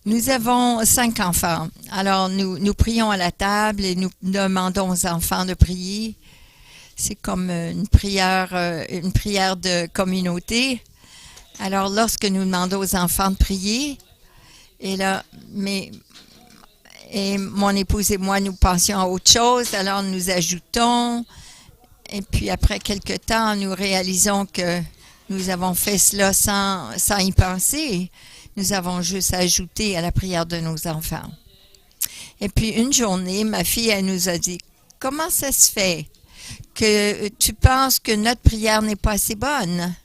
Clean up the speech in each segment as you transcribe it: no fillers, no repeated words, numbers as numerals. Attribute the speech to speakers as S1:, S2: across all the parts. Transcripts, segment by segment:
S1: Nous avons 5 enfants. Alors, nous prions à la table et nous demandons aux enfants de prier. C'est comme une prière de communauté. Alors, lorsque nous demandons aux enfants de prier, et là, et mon épouse et moi, nous pensions à autre chose, alors nous ajoutons. Et puis, après quelque temps, nous réalisons que nous avons fait cela sans y penser. Nous avons juste ajouté à la prière de nos enfants. Et puis, une journée, ma fille, elle nous a dit, « Comment ça se fait que tu penses que notre prière n'est pas assez bonne? »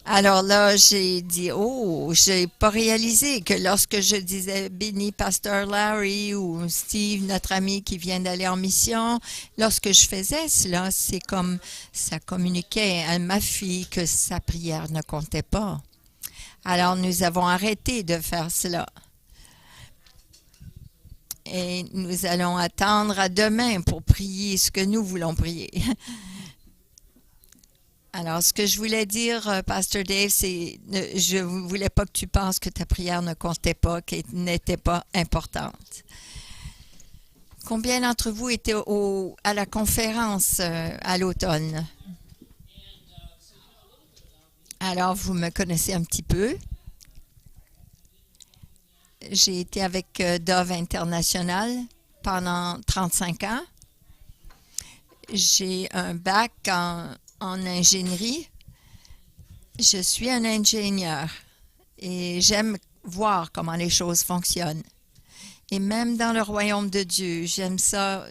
S1: Alors là, j'ai dit, oh, j'ai pas réalisé que lorsque je disais béni Pasteur Larry ou Steve, notre ami qui vient d'aller en mission, lorsque je faisais cela, c'est comme ça communiquait à ma fille que sa prière ne comptait pas. Alors nous avons arrêté de faire cela. Et nous allons attendre à demain pour prier ce que nous voulons prier. Alors, ce que je voulais dire, Pasteur Dave, c'est je ne voulais pas que tu penses que ta prière ne comptait pas, qu'elle n'était pas importante. Combien d'entre vous étaient à la conférence à l'automne? Alors, vous me connaissez un petit peu. J'ai été avec Dove International pendant 35 ans. J'ai un bac en ingénierie. Je suis un ingénieur et j'aime voir comment les choses fonctionnent. Et même dans le royaume de Dieu, j'aime ça,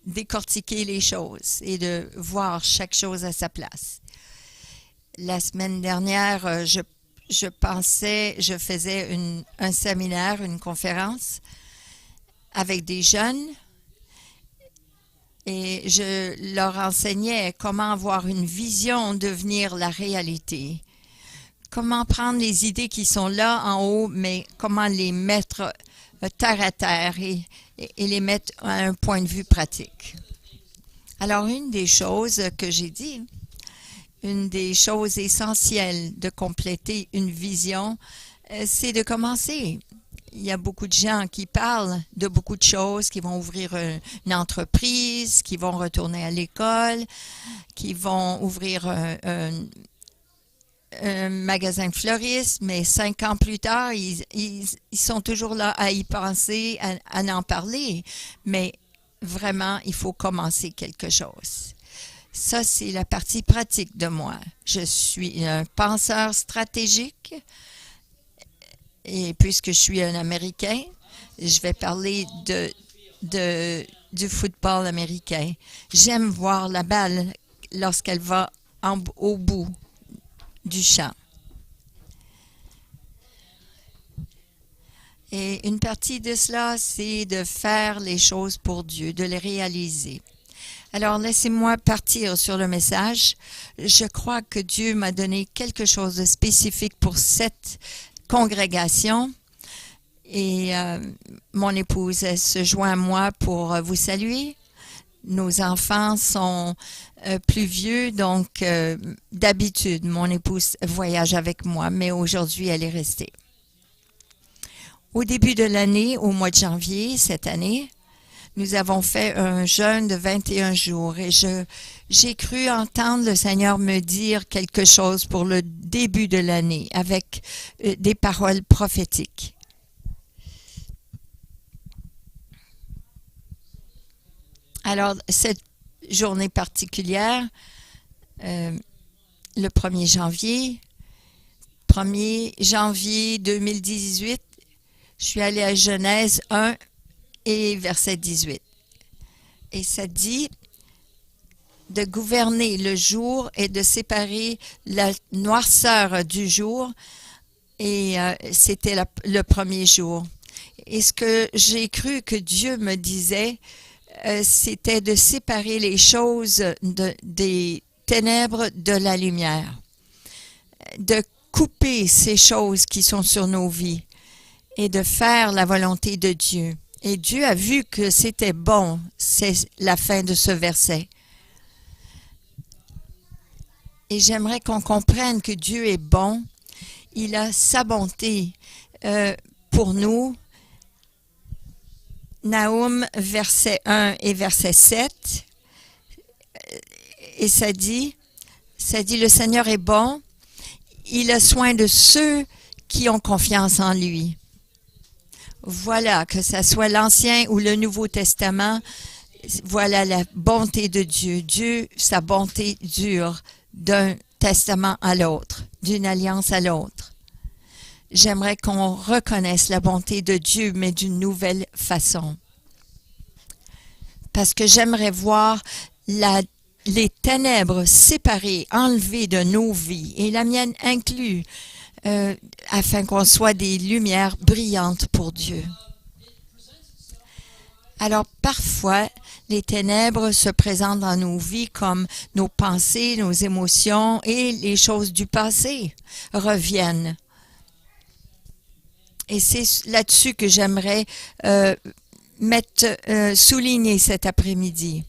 S1: décortiquer les choses et de voir chaque chose à sa place. La semaine dernière, je faisais un séminaire, une conférence avec des jeunes. Et je leur enseignais comment avoir une vision devenir la réalité. Comment prendre les idées qui sont là en haut, mais comment les mettre terre à terre et les mettre à un point de vue pratique. Alors, une des choses que j'ai dit, une des choses essentielles de compléter une vision, c'est de commencer. Il y a beaucoup de gens qui parlent de beaucoup de choses, qui vont ouvrir une entreprise, qui vont retourner à l'école, qui vont ouvrir un magasin de fleuristes, mais 5 ans plus tard, ils sont toujours là à y penser, à en parler. Mais vraiment, il faut commencer quelque chose. Ça, c'est la partie pratique de moi. Je suis un penseur stratégique. Et puisque je suis un Américain, je vais parler du football américain. J'aime voir la balle lorsqu'elle va au bout du champ. Et une partie de cela, c'est de faire les choses pour Dieu, de les réaliser. Alors, laissez-moi partir sur le message. Je crois que Dieu m'a donné quelque chose de spécifique pour cette congrégation et mon épouse elle se joint à moi pour vous saluer. Nos enfants sont plus vieux, donc d'habitude, mon épouse voyage avec moi, mais aujourd'hui, elle est restée. Au début de l'année, au mois de janvier cette année, nous avons fait un jeûne de 21 jours et j'ai cru entendre le Seigneur me dire quelque chose pour le début de l'année avec des paroles prophétiques. Alors, cette journée particulière, le 1er janvier 2018, je suis allée à Genèse 1 et verset 18. Et ça dit de gouverner le jour et de séparer la noirceur du jour. Et c'était le premier jour. Et ce que j'ai cru que Dieu me disait, c'était de séparer les choses des ténèbres de la lumière. De couper ces choses qui sont sur nos vies et de faire la volonté de Dieu. Et Dieu a vu que c'était bon, c'est la fin de ce verset. Et j'aimerais qu'on comprenne que Dieu est bon. Il a sa bonté pour nous. Nahum, verset 1 et verset 7. Et ça dit, le Seigneur est bon, il a soin de ceux qui ont confiance en lui. Voilà, que ce soit l'Ancien ou le Nouveau Testament, voilà la bonté de Dieu. Dieu, sa bonté dure d'un testament à l'autre, d'une alliance à l'autre. J'aimerais qu'on reconnaisse la bonté de Dieu, mais d'une nouvelle façon. Parce que j'aimerais voir les ténèbres séparées, enlevées de nos vies, et la mienne inclue, afin qu'on soit des lumières brillantes pour Dieu. Alors, parfois, les ténèbres se présentent dans nos vies comme nos pensées, nos émotions et les choses du passé reviennent. Et c'est là-dessus que j'aimerais souligner cet après-midi.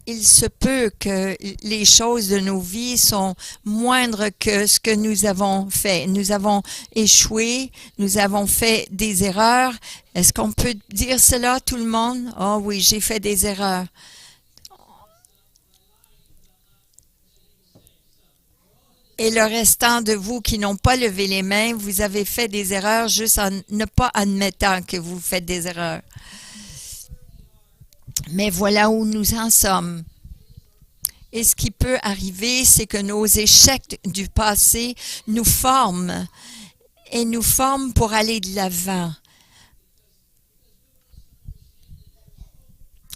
S1: Il se peut que les choses de nos vies sont moindres que ce que nous avons fait. Nous avons échoué, nous avons fait des erreurs. Est-ce qu'on peut dire cela, tout le monde? Oh oui, j'ai fait des erreurs. Et le restant de vous qui n'ont pas levé les mains, vous avez fait des erreurs juste en ne pas admettant que vous faites des erreurs. Mais voilà où nous en sommes. Et ce qui peut arriver, c'est que nos échecs du passé nous forment et nous forment pour aller de l'avant.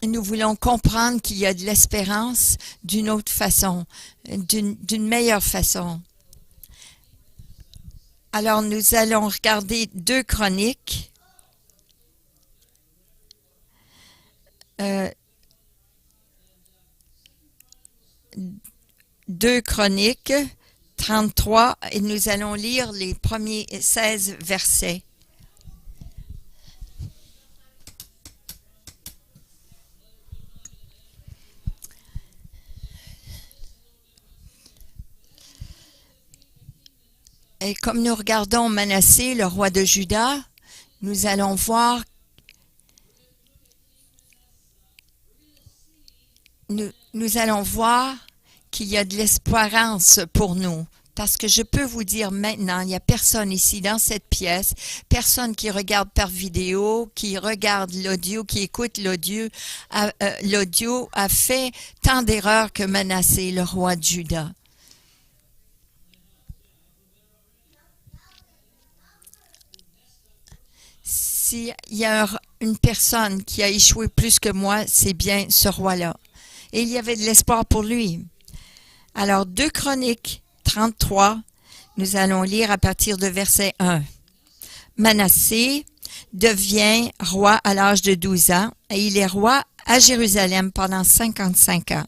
S1: Nous voulons comprendre qu'il y a de l'espérance d'une autre façon, d'une meilleure façon. Alors, nous allons regarder 2 Chroniques. 2 Chroniques 33 et nous allons lire les premiers 16 versets. Et comme nous regardons Manassé, le roi de Juda, nous allons voir qu'il y a de l'espérance pour nous. Parce que je peux vous dire maintenant, il n'y a personne ici dans cette pièce, personne qui regarde par vidéo, qui regarde l'audio, qui écoute l'audio, a fait tant d'erreurs que Manassé, le roi de Juda. S'il y a une personne qui a échoué plus que moi, c'est bien ce roi-là. Et il y avait de l'espoir pour lui. Alors, 2 Chroniques 33, nous allons lire à partir de verset 1. Manassé devient roi à l'âge de 12 ans et il est roi à Jérusalem pendant 55 ans.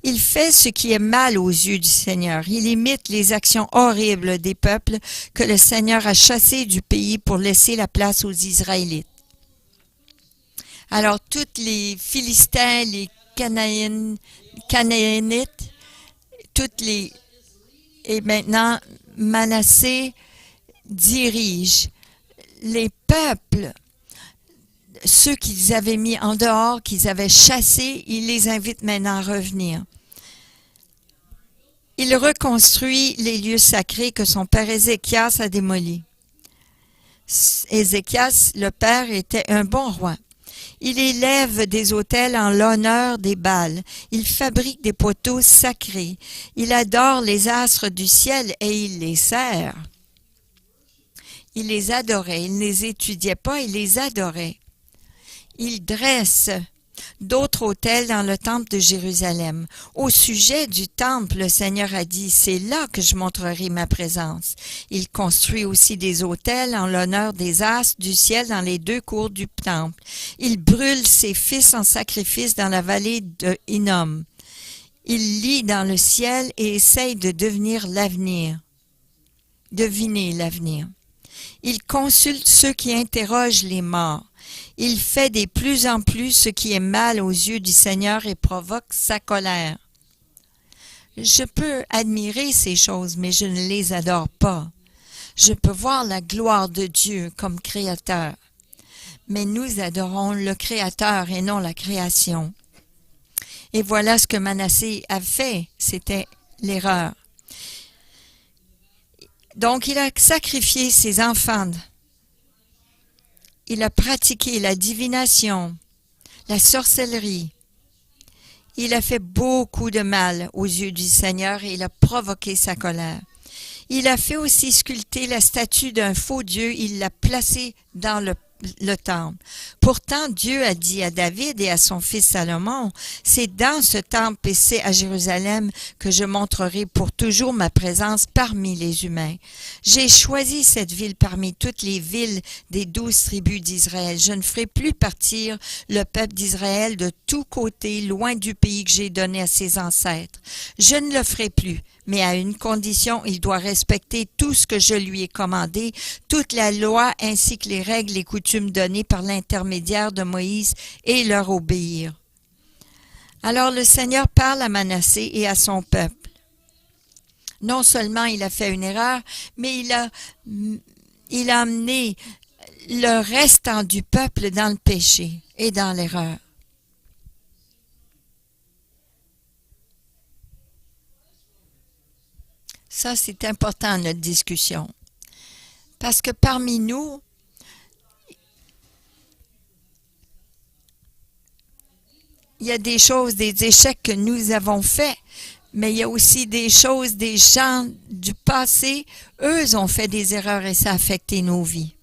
S1: Il fait ce qui est mal aux yeux du Seigneur. Il imite les actions horribles des peuples que le Seigneur a chassés du pays pour laisser la place aux Israélites. Alors, tous les Philistins, les Canaanites, et maintenant, Manassé dirige les peuples, ceux qu'ils avaient mis en dehors, qu'ils avaient chassés, il les invite maintenant à revenir. Il reconstruit les lieux sacrés que son père Ézéchias a démolis. Ézéchias, le père, était un bon roi. Il élève des autels en l'honneur des Baals. Il fabrique des poteaux sacrés. Il adore les astres du ciel et il les sert. Il les adorait. Il ne les étudiait pas, il les adorait. Il dresse d'autres autels dans le temple de Jérusalem. Au sujet du temple, le Seigneur a dit, c'est là que je montrerai ma présence. Il construit aussi des autels en l'honneur des astres du ciel dans les 2 cours du temple. Il brûle ses fils en sacrifice dans la vallée de Hinnom. Il lit dans le ciel et essaye de deviner l'avenir. Il consulte ceux qui interrogent les morts. Il fait de plus en plus ce qui est mal aux yeux du Seigneur et provoque sa colère. Je peux admirer ces choses, mais je ne les adore pas. Je peux voir la gloire de Dieu comme créateur. Mais nous adorons le créateur et non la création. Et voilà ce que Manassé a fait. C'était l'erreur. Donc, il a sacrifié ses enfants. Il a pratiqué la divination, la sorcellerie. Il a fait beaucoup de mal aux yeux du Seigneur et il a provoqué sa colère. Il a fait aussi sculpter la statue d'un faux Dieu. Il l'a placée dans le temple. Pourtant, Dieu a dit à David et à son fils Salomon, « C'est dans ce temple et c'est à Jérusalem que je montrerai pour toujours ma présence parmi les humains. J'ai choisi cette ville parmi toutes les villes des 12 tribus d'Israël. Je ne ferai plus partir le peuple d'Israël de tous côtés, loin du pays que j'ai donné à ses ancêtres. Je ne le ferai plus. Mais à une condition, il doit respecter tout ce que je lui ai commandé, toute la loi ainsi que les règles et coutumes données par l'intermédiaire de Moïse et leur obéir. » Alors le Seigneur parle à Manassé et à son peuple. Non seulement il a fait une erreur, mais il a amené le restant du peuple dans le péché et dans l'erreur. Ça, c'est important, notre discussion. Parce que parmi nous, il y a des choses, des échecs que nous avons faits, mais il y a aussi des choses, des gens du passé, eux ont fait des erreurs et ça a affecté nos vies.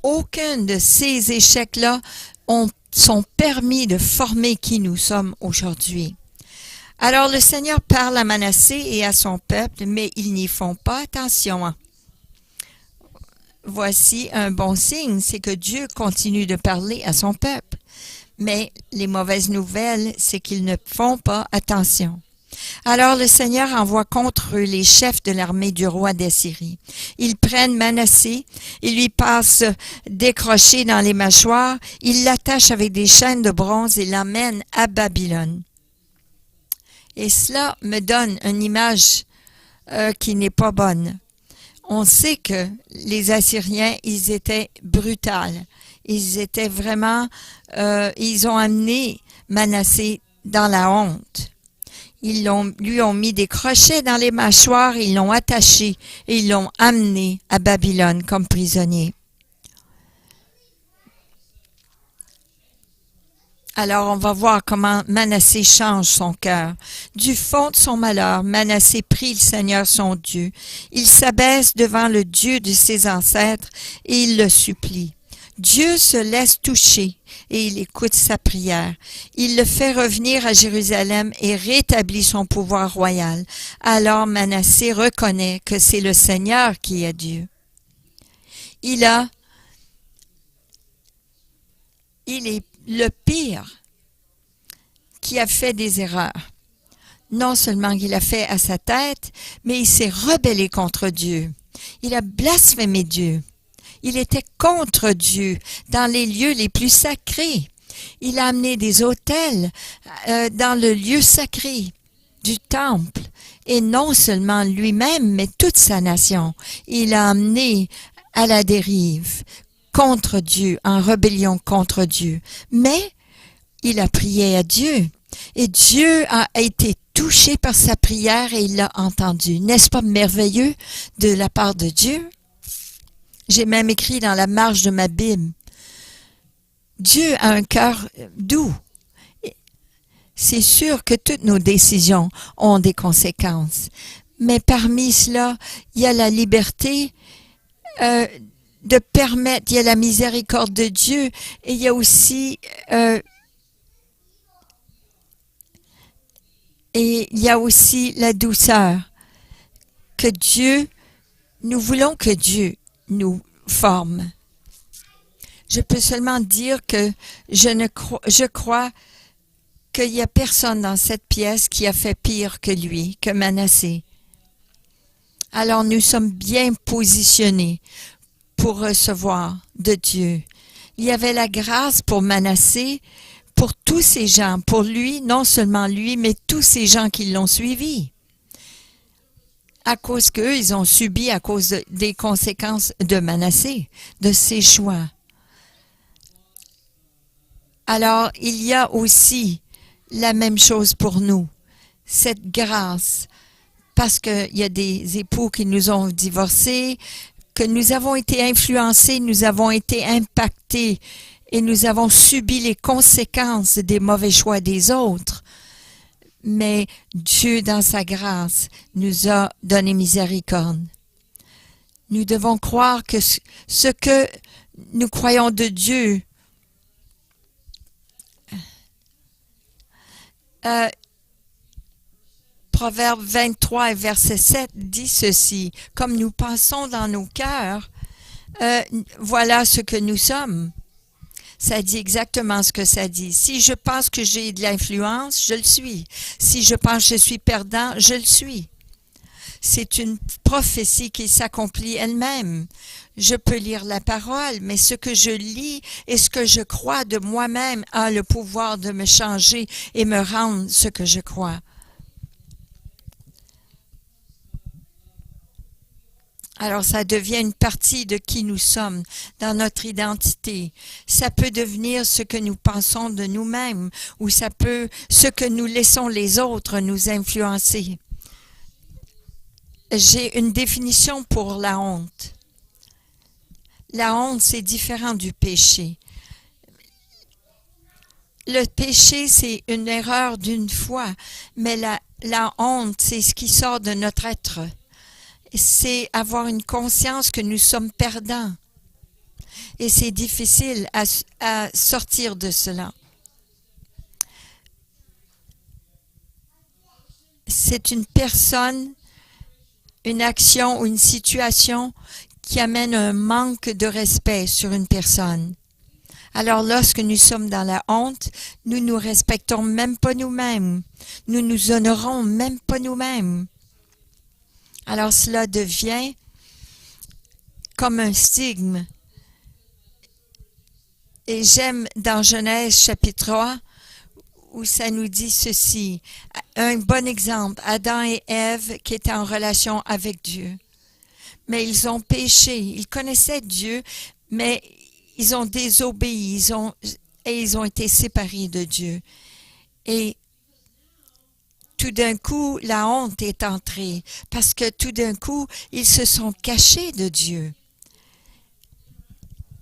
S1: Aucun de ces échecs-là sont permis de former qui nous sommes aujourd'hui. Alors le Seigneur parle à Manassé et à son peuple, mais ils n'y font pas attention. Voici un bon signe, c'est que Dieu continue de parler à son peuple. Mais les mauvaises nouvelles, c'est qu'ils ne font pas attention. Alors le Seigneur envoie contre eux les chefs de l'armée du roi d'Assyrie. Ils prennent Manassé, ils lui passent décroché dans les mâchoires, ils l'attachent avec des chaînes de bronze et l'emmènent à Babylone. Et cela me donne une image qui n'est pas bonne. On sait que les Assyriens, ils étaient brutals. Ils étaient vraiment, ils ont amené Manassé dans la honte. Ils lui ont mis des crochets dans les mâchoires, ils l'ont attaché et ils l'ont amené à Babylone comme prisonnier. Alors, on va voir comment Manassé change son cœur. Du fond de son malheur, Manassé prie le Seigneur son Dieu. Il s'abaisse devant le Dieu de ses ancêtres et il le supplie. Dieu se laisse toucher et il écoute sa prière. Il le fait revenir à Jérusalem et rétablit son pouvoir royal. Alors Manassé reconnaît que c'est le Seigneur qui est Dieu. Il est le pire qui a fait des erreurs. Non seulement qu'il a fait à sa tête, mais il s'est rebellé contre Dieu. Il a blasphémé Dieu. Il était contre Dieu dans les lieux les plus sacrés. Il a amené des autels dans le lieu sacré du temple. Et non seulement lui-même, mais toute sa nation. Il a amené à la dérive contre Dieu, en rébellion contre Dieu. Mais il a prié à Dieu. Et Dieu a été touché par sa prière et il l'a entendu. N'est-ce pas merveilleux de la part de Dieu? J'ai même écrit dans la marge de ma Bible, Dieu a un cœur doux. C'est sûr que toutes nos décisions ont des conséquences. Mais parmi cela, il y a la liberté de permettre, il y a la miséricorde de Dieu et il y a aussi la douceur que Dieu, nous voulons que Dieu nous forme. Je peux seulement dire que je crois qu'il n'y a personne dans cette pièce qui a fait pire que lui, que Manassé. Alors nous sommes bien positionnés pour recevoir de Dieu. Il y avait la grâce pour Manassé, pour tous ces gens, pour lui, non seulement lui, mais tous ces gens qui l'ont suivi. à cause qu'eux, ils ont subi à cause des conséquences de Manassé, de ses choix. Alors, il y a aussi la même chose pour nous, cette grâce, parce qu'il y a des époux qui nous ont divorcés, que nous avons été influencés, nous avons été impactés et nous avons subi les conséquences des mauvais choix des autres. Mais Dieu, dans sa grâce, nous a donné miséricorde. Nous devons croire que ce que nous croyons de Dieu, Proverbe 23 et verset 7 dit ceci, comme nous pensons dans nos cœurs, voilà ce que nous sommes. Ça dit exactement ce que ça dit. Si je pense que j'ai de l'influence, je le suis. Si je pense que je suis perdant, je le suis. C'est une prophétie qui s'accomplit elle-même. Je peux lire la parole, mais ce que je lis et ce que je crois de moi-même a le pouvoir de me changer et me rendre ce que je crois. Alors, ça devient une partie de qui nous sommes, dans notre identité. Ça peut devenir ce que nous pensons de nous-mêmes, ou ça peut, ce que nous laissons les autres nous influencer. J'ai une définition pour la honte. La honte, c'est différent du péché. Le péché, c'est une erreur d'une fois, mais la honte, c'est ce qui sort de notre être. C'est avoir une conscience que nous sommes perdants. Et c'est difficile à sortir de cela. C'est une personne, une action ou une situation qui amène un manque de respect sur une personne. Alors, lorsque nous sommes dans la honte, nous ne nous respectons même pas nous-mêmes. Nous nous honorons même pas nous-mêmes. Alors, cela devient comme un stigme. Et j'aime dans Genèse chapitre 3, où ça nous dit ceci. Un bon exemple, Adam et Ève qui étaient en relation avec Dieu. Mais ils ont péché. Ils connaissaient Dieu, mais ils ont désobéi. Ils ont été séparés de Dieu. Et tout d'un coup, la honte est entrée, parce que tout d'un coup, ils se sont cachés de Dieu.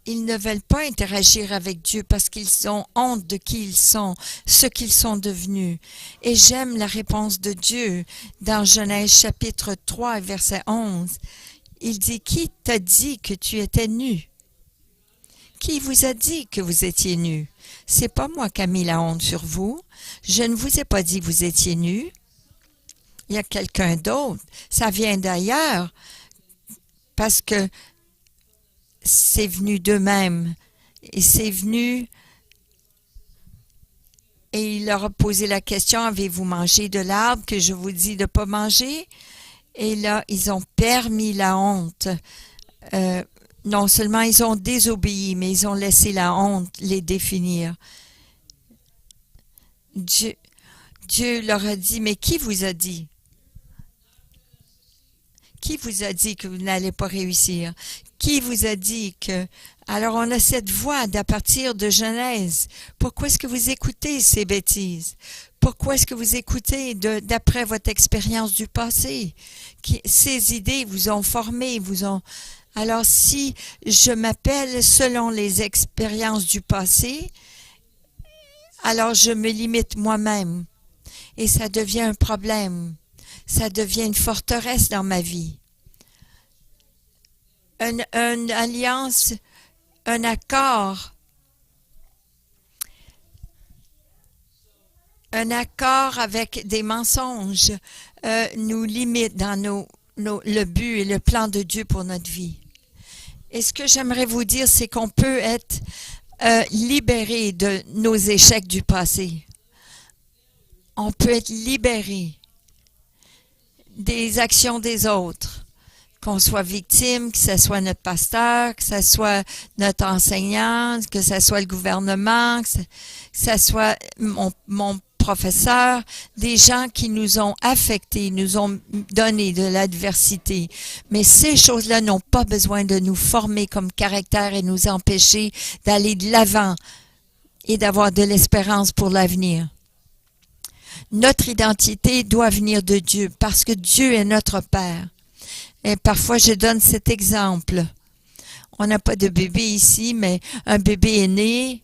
S1: Ils ne veulent pas interagir avec Dieu parce qu'ils ont honte de qui ils sont, ce qu'ils sont devenus. Et j'aime la réponse de Dieu dans Genèse chapitre 3, verset 11. Il dit, « Qui t'a dit que tu étais nu? Qui vous a dit que vous étiez nu? C'est pas moi qui ai mis la honte sur vous. Je ne vous ai pas dit que vous étiez nu. Il y a quelqu'un d'autre. Ça vient d'ailleurs parce que c'est venu d'eux-mêmes. Et c'est venu et il leur a posé la question, avez-vous mangé de l'arbre que je vous dis de ne pas manger? Et là, ils ont permis la honte. Non seulement ils ont désobéi, mais ils ont laissé la honte les définir. Dieu leur a dit, mais qui vous a dit? Qui vous a dit que vous n'allez pas réussir? Qui vous a dit que... Alors on a cette voix d'à partir de Genèse. Pourquoi est-ce que vous écoutez ces bêtises? Pourquoi est-ce que vous écoutez d'après votre expérience du passé? Ces idées vous ont formé, vous ont... Alors si je m'appelle selon les expériences du passé, alors je me limite moi-même. Et ça devient un problème. Ça devient une forteresse dans ma vie. Une alliance, un accord avec des mensonges nous limite dans le but et le plan de Dieu pour notre vie. Et ce que j'aimerais vous dire, c'est qu'on peut être libéré de nos échecs du passé. On peut être libéré des actions des autres, qu'on soit victime, que ce soit notre pasteur, que ce soit notre enseignant, que ce soit le gouvernement, que ce soit mon professeurs, des gens qui nous ont affectés, nous ont donné de l'adversité. Mais ces choses-là n'ont pas besoin de nous former comme caractère et nous empêcher d'aller de l'avant et d'avoir de l'espérance pour l'avenir. Notre identité doit venir de Dieu parce que Dieu est notre Père. Et parfois, je donne cet exemple. On n'a pas de bébé ici, mais un bébé est né.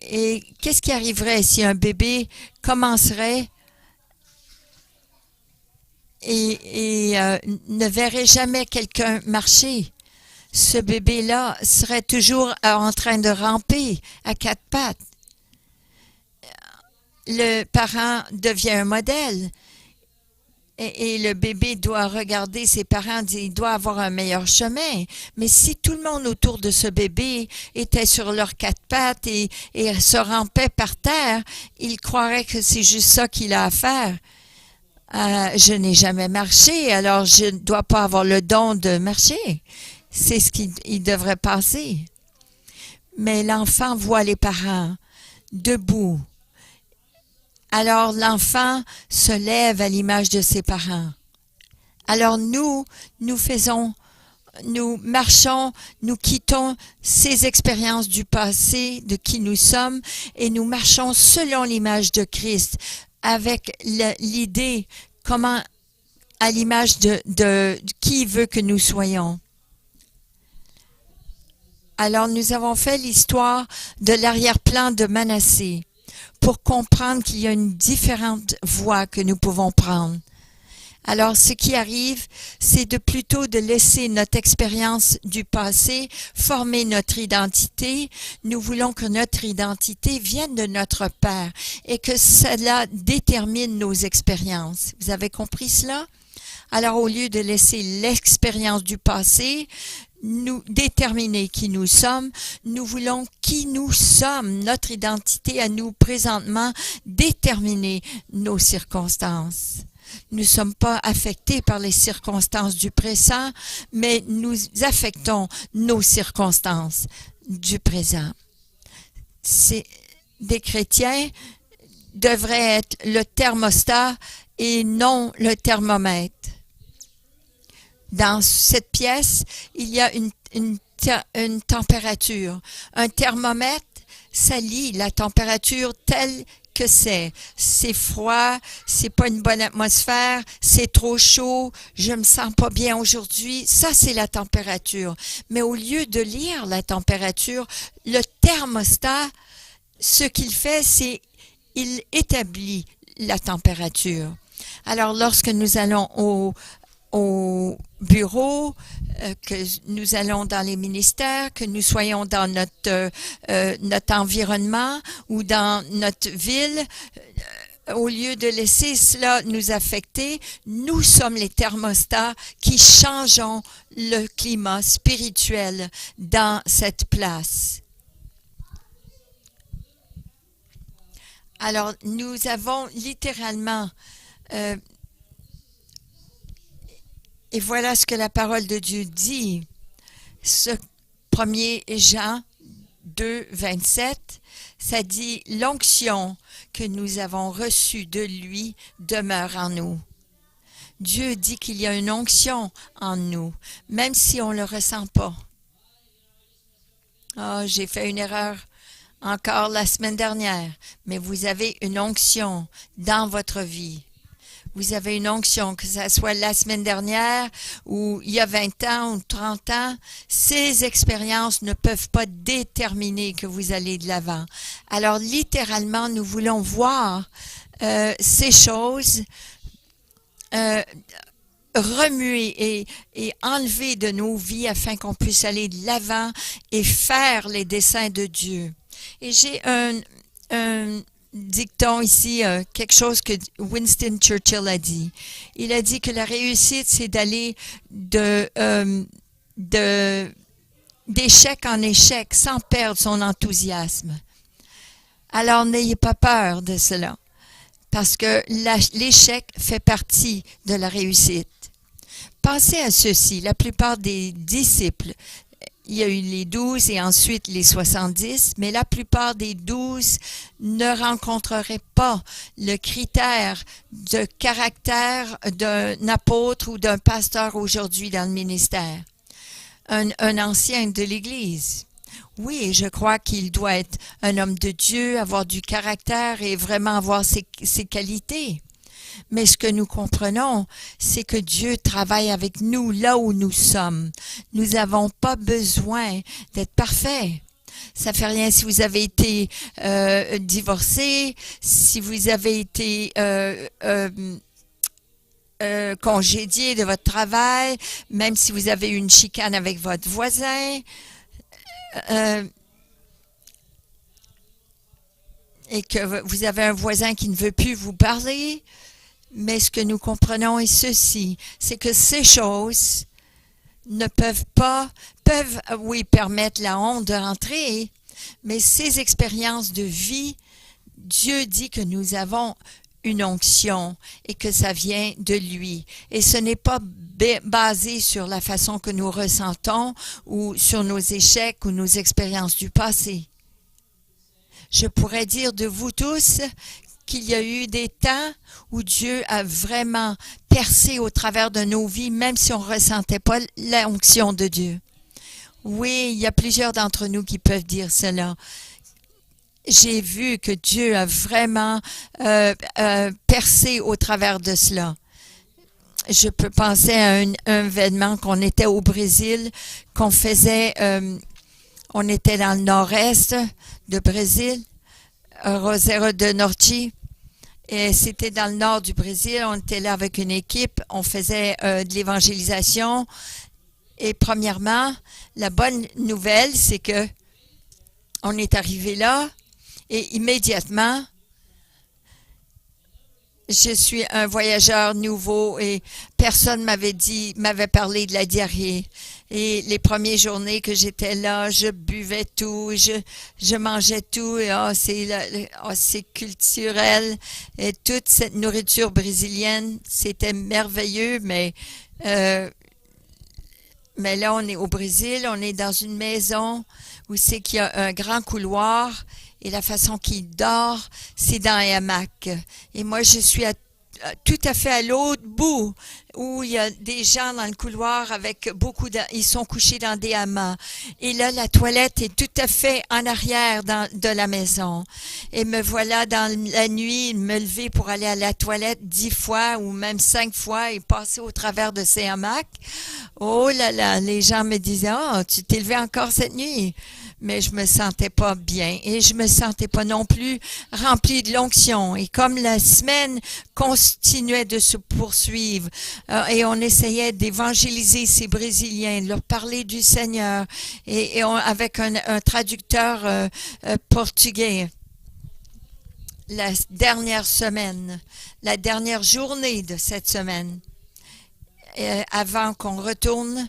S1: Et qu'est-ce qui arriverait si un bébé commencerait et ne verrait jamais quelqu'un marcher? Ce bébé-là serait toujours en train de ramper à quatre pattes. Le parent devient un modèle. Et le bébé doit regarder ses parents, il doit avoir un meilleur chemin. Mais si tout le monde autour de ce bébé était sur leurs quatre pattes et se rampait par terre, il croirait que c'est juste ça qu'il a à faire. Je n'ai jamais marché, alors je ne dois pas avoir le don de marcher. C'est ce qu'il devrait penser. Mais l'enfant voit les parents debout. Alors l'enfant se lève à l'image de ses parents. Alors nous marchons, nous quittons ces expériences du passé, de qui nous sommes, et nous marchons selon l'image de Christ, avec l'idée, comment, à l'image de qui veut que nous soyons. Alors nous avons fait l'histoire de l'arrière-plan de Manassé, pour comprendre qu'il y a une différente voie que nous pouvons prendre. Alors, ce qui arrive, c'est plutôt de laisser notre expérience du passé former notre identité. Nous voulons que notre identité vienne de notre Père et que cela détermine nos expériences. Vous avez compris cela? Alors, au lieu de laisser l'expérience du passé nous déterminer qui nous sommes, nous voulons qui nous sommes, notre identité à nous présentement, déterminer nos circonstances. Nous ne sommes pas affectés par les circonstances du présent, mais nous affectons nos circonstances du présent. Des chrétiens devraient être le thermostat et non le thermomètre. Dans cette pièce, il y a une température. Un thermomètre, ça lit la température telle que c'est. C'est froid, c'est pas une bonne atmosphère, c'est trop chaud, je me sens pas bien aujourd'hui. Ça, c'est la température. Mais au lieu de lire la température, le thermostat, ce qu'il fait, c'est il établit la température. Alors, lorsque nous allons au bureau, que nous allons dans les ministères, que nous soyons dans notre environnement ou dans notre ville, au lieu de laisser cela nous affecter, nous sommes les thermostats qui changeons le climat spirituel dans cette place. Alors, nous avons littéralement et voilà ce que la parole de Dieu dit. Ce 1er Jean 2, 27, ça dit « L'onction que nous avons reçue de lui demeure en nous. » Dieu dit qu'il y a une onction en nous, même si on ne le ressent pas. Ah, j'ai fait une erreur encore la semaine dernière, mais vous avez une onction dans votre vie. Vous avez une onction, que ce soit la semaine dernière ou il y a 20 ans ou 30 ans, ces expériences ne peuvent pas déterminer que vous allez de l'avant. Alors, littéralement, nous voulons voir ces choses remuer et enlever de nos vies afin qu'on puisse aller de l'avant et faire les desseins de Dieu. Et j'ai un dicton ici, quelque chose que Winston Churchill a dit. Il a dit que la réussite, c'est d'aller d'échec en échec sans perdre son enthousiasme. Alors, n'ayez pas peur de cela, parce que l'échec fait partie de la réussite. Pensez à ceci, la plupart des disciples Il y a eu les 12 et ensuite les 70, mais la plupart des 12 ne rencontreraient pas le critère de caractère d'un apôtre ou d'un pasteur aujourd'hui dans le ministère. Un ancien de l'Église. Oui, je crois qu'il doit être un homme de Dieu, avoir du caractère et vraiment avoir ses qualités. Mais ce que nous comprenons, c'est que Dieu travaille avec nous là où nous sommes. Nous n'avons pas besoin d'être parfaits. Ça fait rien si vous avez été divorcé, si vous avez été congédié de votre travail, même si vous avez eu une chicane avec votre voisin. Et que vous avez un voisin qui ne veut plus vous parler. Mais ce que nous comprenons est ceci, c'est que ces choses ne peuvent oui, permettre la honte de rentrer, mais ces expériences de vie, Dieu dit que nous avons une onction et que ça vient de lui. Et ce n'est pas basé sur la façon que nous ressentons ou sur nos échecs ou nos expériences du passé. Je pourrais dire de vous tous qu'il y a eu des temps où Dieu a vraiment percé au travers de nos vies, même si on ne ressentait pas l'onction de Dieu. Oui, il y a plusieurs d'entre nous qui peuvent dire cela. J'ai vu que Dieu a vraiment percé au travers de cela. Je peux penser à un événement qu'on était au Brésil, qu'on faisait, on était dans le nord-est de Brésil, Rosario de Norte. Et c'était dans le nord du Brésil. On était là avec une équipe. On faisait de l'évangélisation. Et premièrement, la bonne nouvelle, c'est que on est arrivé là et immédiatement, je suis un voyageur nouveau et personne m'avait parlé de la diarrhée. Et les premières journées que j'étais là, je buvais tout, je mangeais tout et c'est culturel. Et toute cette nourriture brésilienne, c'était merveilleux, mais là, on est au Brésil, on est dans une maison où c'est qu'il y a un grand couloir et la façon qu'il dort, c'est dans un hamac. Et moi, je suis tout à fait à l'autre bout où il y a des gens dans le couloir avec ils sont couchés dans des hamacs. Et là, la toilette est tout à fait en arrière de la maison. Et me voilà dans la nuit, me lever pour aller à la toilette 10 fois ou même 5 fois et passer au travers de ces hamacs. Oh là là, les gens me disaient, « Oh, tu t'es levé encore cette nuit? » Mais je me sentais pas bien et je me sentais pas non plus remplie de l'onction. Et comme la semaine continuait de se poursuivre et on essayait d'évangéliser ces Brésiliens, de leur parler du Seigneur et avec un traducteur portugais. La dernière semaine, la dernière journée de cette semaine, avant qu'on retourne,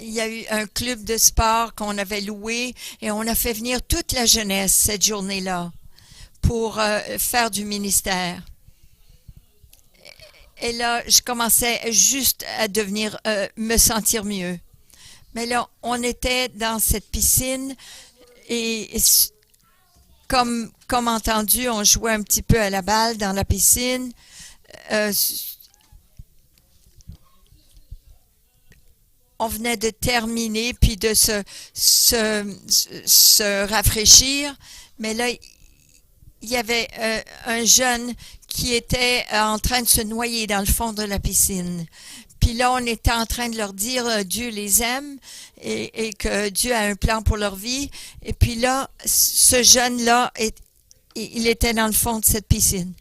S1: il y a eu un club de sport qu'on avait loué et on a fait venir toute la jeunesse cette journée-là pour faire du ministère. Et là, je commençais juste à me sentir mieux. Mais là, on était dans cette piscine et comme entendu, on jouait un petit peu à la balle dans la piscine. On venait de terminer, puis de se rafraîchir. Mais là, il y avait un jeune qui était en train de se noyer dans le fond de la piscine. Puis là, on était en train de leur dire Dieu les aime et que Dieu a un plan pour leur vie. Et puis là, ce jeune-là, il était dans le fond de cette piscine.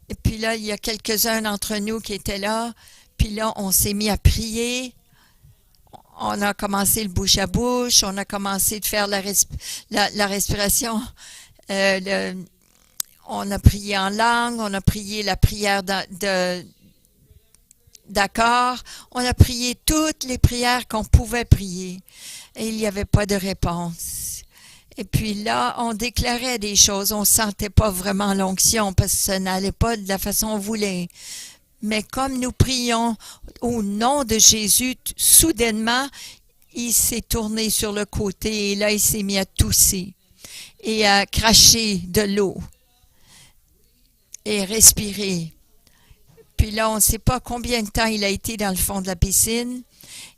S1: Et puis là, il y a quelques-uns d'entre nous qui étaient là. Puis là, on s'est mis à prier. On a commencé le bouche à bouche. On a commencé de faire la respiration. On a prié en langue. On a prié la prière d'accord. On a prié toutes les prières qu'on pouvait prier. Et il n'y avait pas de réponse. Et puis là, on déclarait des choses. On ne sentait pas vraiment l'onction parce que ça n'allait pas de la façon qu'on voulait. Mais comme nous prions au nom de Jésus, soudainement, il s'est tourné sur le côté et là, il s'est mis à tousser et à cracher de l'eau et respirer. Puis là, on ne sait pas combien de temps il a été dans le fond de la piscine.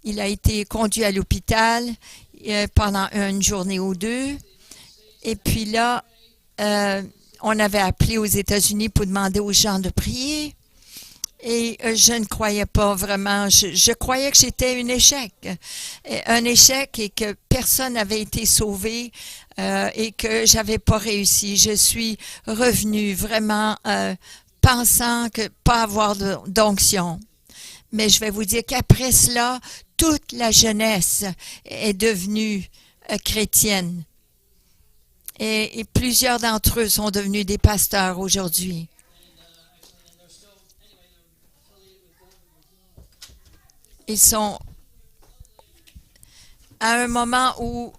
S1: Il a été conduit à l'hôpital pendant une journée ou deux. Et puis là, on avait appelé aux États-Unis pour demander aux gens de prier. Et je ne croyais pas vraiment. Je croyais que j'étais un échec. Un échec et que personne n'avait été sauvé et que j'avais pas réussi. Je suis revenue vraiment pensant que pas avoir d'onction. Mais je vais vous dire qu'après cela, toute la jeunesse est devenue chrétienne. Et plusieurs d'entre eux sont devenus des pasteurs aujourd'hui. Ils sont à un moment où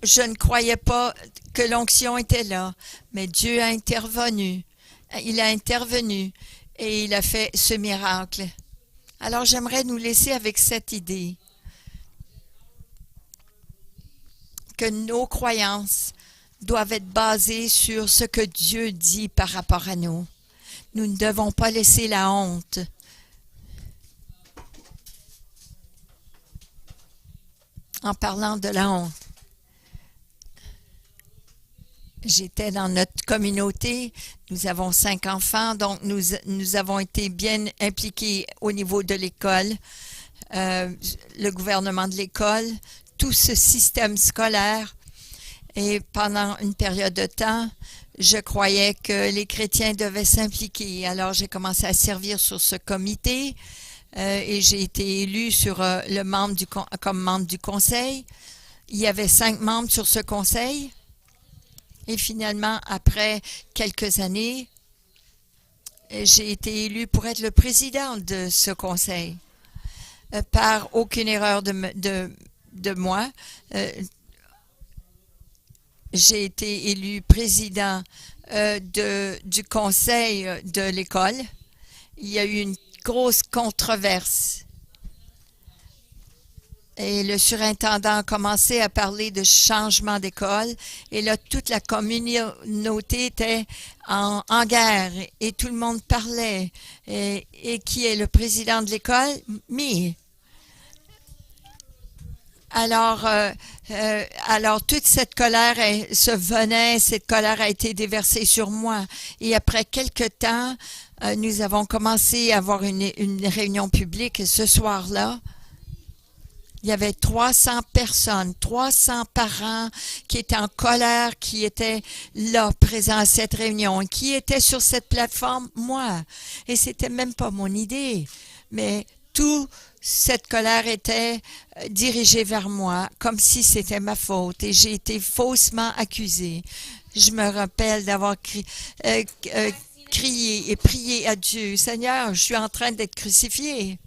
S1: je ne croyais pas que l'onction était là, mais Dieu a intervenu. Il a intervenu et il a fait ce miracle. Alors j'aimerais nous laisser avec cette idée que nos croyances doivent être basées sur ce que Dieu dit par rapport à nous. Nous ne devons pas laisser la honte. En parlant de la honte, j'étais dans notre communauté, nous avons 5 enfants, donc nous avons été bien impliqués au niveau de l'école, le gouvernement de l'école, tout ce système scolaire. Et pendant une période de temps, je croyais que les chrétiens devaient s'impliquer. Alors j'ai commencé à servir sur ce comité. Et j'ai été élue sur comme membre du conseil. Il y avait 5 membres sur ce conseil. Et finalement, après quelques années, j'ai été élue pour être le président de ce conseil. Par aucune erreur de moi. J'ai été élue président du conseil de l'école. Il y a eu une grosse controverse. Et le surintendant a commencé à parler de changement d'école. Et là, toute la communauté était en guerre. Et tout le monde parlait. Et qui est le président de l'école? Moi. Alors toute cette colère cette colère a été déversée sur moi. Et après quelque temps, nous avons commencé à avoir une réunion publique. Et ce soir-là, il y avait 300 personnes, 300 parents qui étaient en colère, qui étaient là, présents à cette réunion. Qui étaient sur cette plateforme? Moi. Et c'était même pas mon idée. Mais toute cette colère était dirigée vers moi, comme si c'était ma faute. Et j'ai été faussement accusée. Je me rappelle d'avoir crié et prié à Dieu. Seigneur, je suis en train d'être crucifié.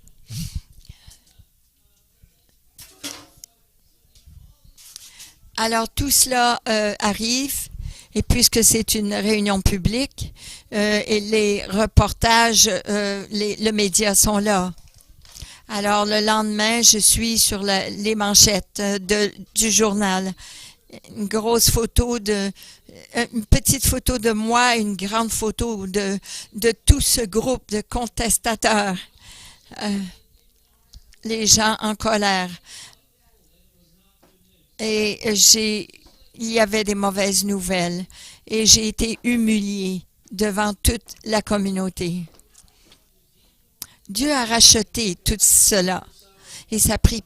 S1: Alors tout cela arrive, et puisque c'est une réunion publique, et les reportages, le média sont là. Alors le lendemain, je suis sur les manchettes du journal. Une grosse photo une petite photo de moi, une grande photo de tout ce groupe de contestateurs. Les gens en colère. Et il y avait des mauvaises nouvelles. Et j'ai été humiliée devant toute la communauté. Dieu a racheté tout cela. Et ça a pris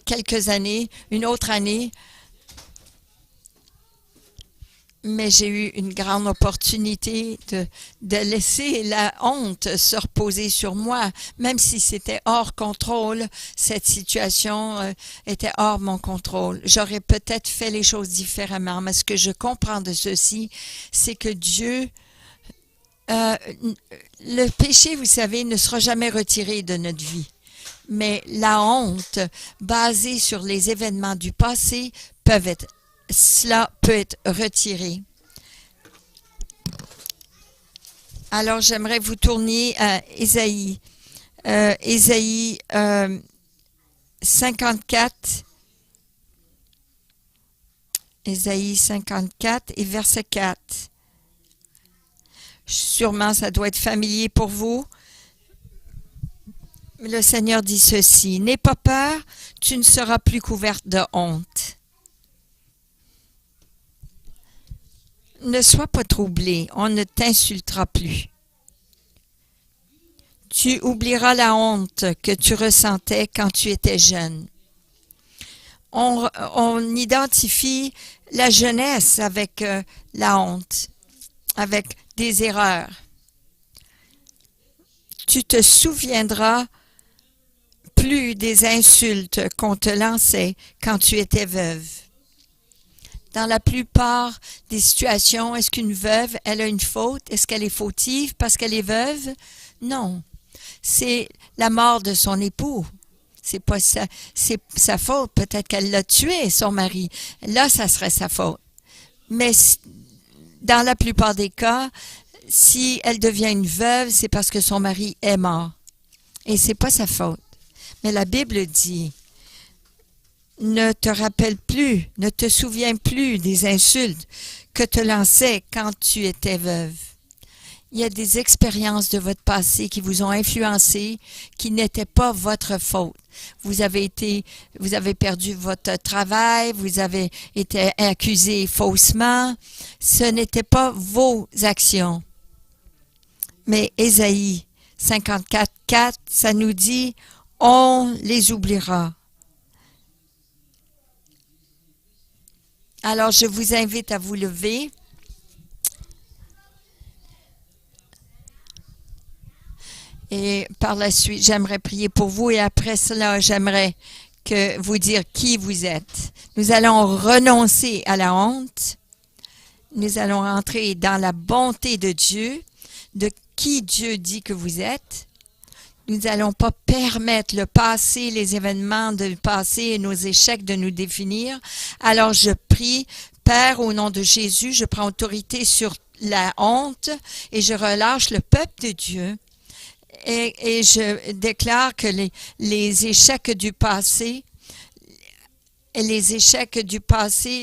S1: quelques années, une autre année. Mais j'ai eu une grande opportunité de laisser la honte se reposer sur moi, même si c'était hors contrôle, cette situation était hors mon contrôle. J'aurais peut-être fait les choses différemment, mais ce que je comprends de ceci, c'est que Dieu, le péché, vous savez, ne sera jamais retiré de notre vie. Mais la honte, basée sur les événements du passé, cela peut être retiré. Alors, j'aimerais vous tourner à Ésaïe. Ésaïe 54. Ésaïe 54 et verset 4. Sûrement, ça doit être familier pour vous. Le Seigneur dit ceci: n'aie pas peur, tu ne seras plus couverte de honte. Ne sois pas troublé, on ne t'insultera plus. Tu oublieras la honte que tu ressentais quand tu étais jeune. On identifie la jeunesse avec la honte, avec des erreurs. Tu te souviendras plus des insultes qu'on te lançait quand tu étais veuve. Dans la plupart des situations, est-ce qu'une veuve, elle a une faute? Est-ce qu'elle est fautive parce qu'elle est veuve? Non. C'est la mort de son époux. C'est pas ça, c'est sa faute. Peut-être qu'elle l'a tué, son mari. Là, ça serait sa faute. Mais dans la plupart des cas, si elle devient une veuve, c'est parce que son mari est mort. Et c'est pas sa faute. Mais la Bible dit: ne te rappelle plus, ne te souviens plus des insultes que te lançaient quand tu étais veuve. Il y a des expériences de votre passé qui vous ont influencé, qui n'étaient pas votre faute. Vous avez perdu votre travail, vous avez été accusé faussement. Ce n'était pas vos actions. Mais Ésaïe 54, 4, ça nous dit: on les oubliera. Alors, je vous invite à vous lever. Et par la suite, j'aimerais prier pour vous et après cela, j'aimerais vous dire qui vous êtes. Nous allons renoncer à la honte. Nous allons entrer dans la bonté de Dieu, de qui Dieu dit que vous êtes. Nous n'allons pas permettre le passé, les événements du passé et nos échecs de nous définir. Alors je prie, Père, au nom de Jésus, je prends autorité sur la honte et je relâche le peuple de Dieu. Et je déclare que les échecs du passé,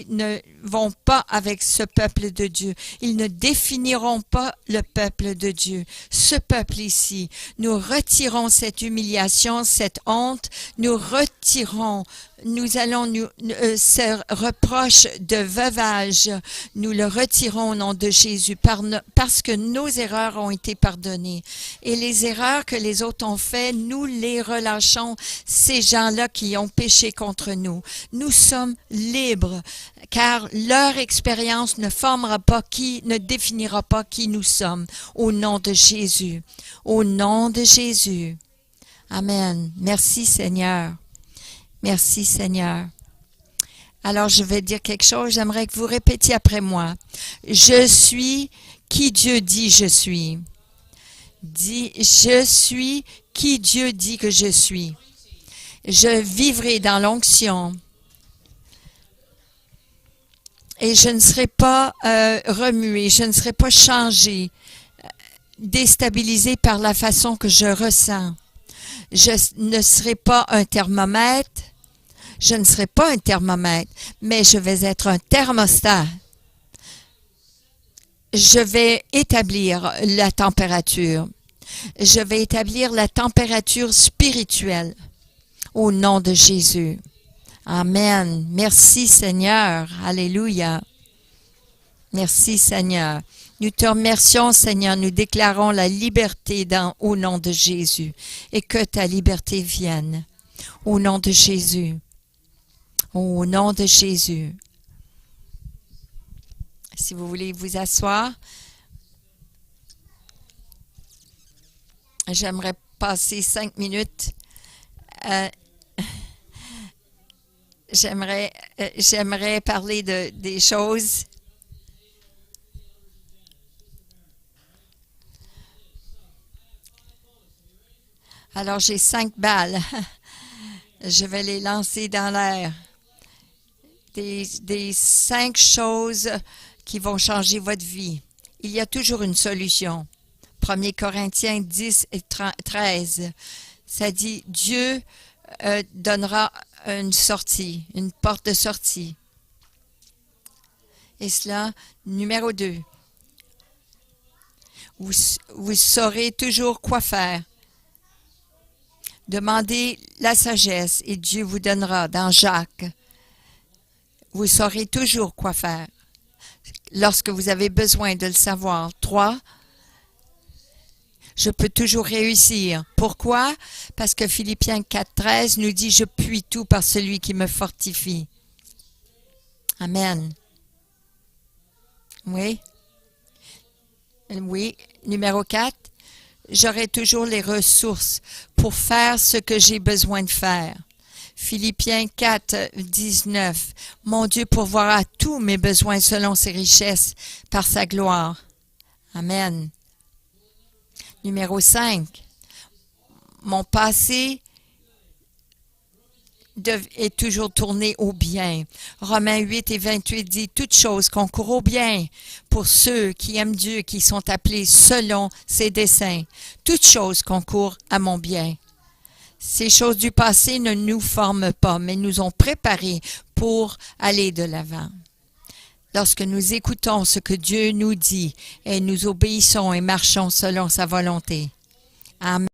S1: ne vont pas avec ce peuple de Dieu. Ils ne définiront pas le peuple de Dieu. Ce peuple ici, nous retirons cette humiliation, cette honte, nous retirons, ce reproche de veuvage, nous le retirons au nom de Jésus parce que nos erreurs ont été pardonnées. Et les erreurs que les autres ont fait, nous les relâchons, ces gens-là qui ont péché contre nous. Nous sommes libres, car leur expérience ne définira pas qui nous sommes. Au nom de Jésus. Au nom de Jésus. Amen. Merci Seigneur. Merci Seigneur. Alors je vais dire quelque chose, j'aimerais que vous répétiez après moi. Je suis qui Dieu dit je suis. Dis, je suis qui Dieu dit que je suis. Je vivrai dans l'onction. Et je ne serai pas remuée, je ne serai pas changée, déstabilisée par la façon que je ressens. Je ne serai pas un thermomètre, mais je vais être un thermostat. Je vais établir la température. Je vais établir la température spirituelle au nom de Jésus. Amen. Merci Seigneur. Alléluia. Merci Seigneur. Nous te remercions Seigneur. Nous déclarons la liberté au nom de Jésus. Et que ta liberté vienne. Au nom de Jésus. Au nom de Jésus. Si vous voulez vous asseoir. J'aimerais passer 5 minutes. J'aimerais parler des choses. Alors, j'ai 5 balles. Je vais les lancer dans l'air. Des 5 choses qui vont changer votre vie. Il y a toujours une solution. 1 Corinthiens 10 et 13. Ça dit, Dieu donnera une sortie, une porte de sortie. Et cela, numéro 2. Vous saurez toujours quoi faire. Demandez la sagesse et Dieu vous donnera. Dans Jacques, vous saurez toujours quoi faire lorsque vous avez besoin de le savoir. 3. Je peux toujours réussir. Pourquoi? Parce que Philippiens 4.13 nous dit « Je puis tout par celui qui me fortifie ». Amen. Oui. Oui. Numéro 4. J'aurai toujours les ressources pour faire ce que j'ai besoin de faire. Philippiens 4, 19. Mon Dieu pourvoira tous mes besoins selon ses richesses par sa gloire. Amen. Numéro 5. Mon passé est toujours tourné au bien. Romains 8 et 28 dit « Toutes choses concourent au bien pour ceux qui aiment Dieu, qui sont appelés selon ses desseins. Toutes choses concourent à mon bien. » Ces choses du passé ne nous forment pas, mais nous ont préparés pour aller de l'avant. Lorsque nous écoutons ce que Dieu nous dit et nous obéissons et marchons selon sa volonté. Amen.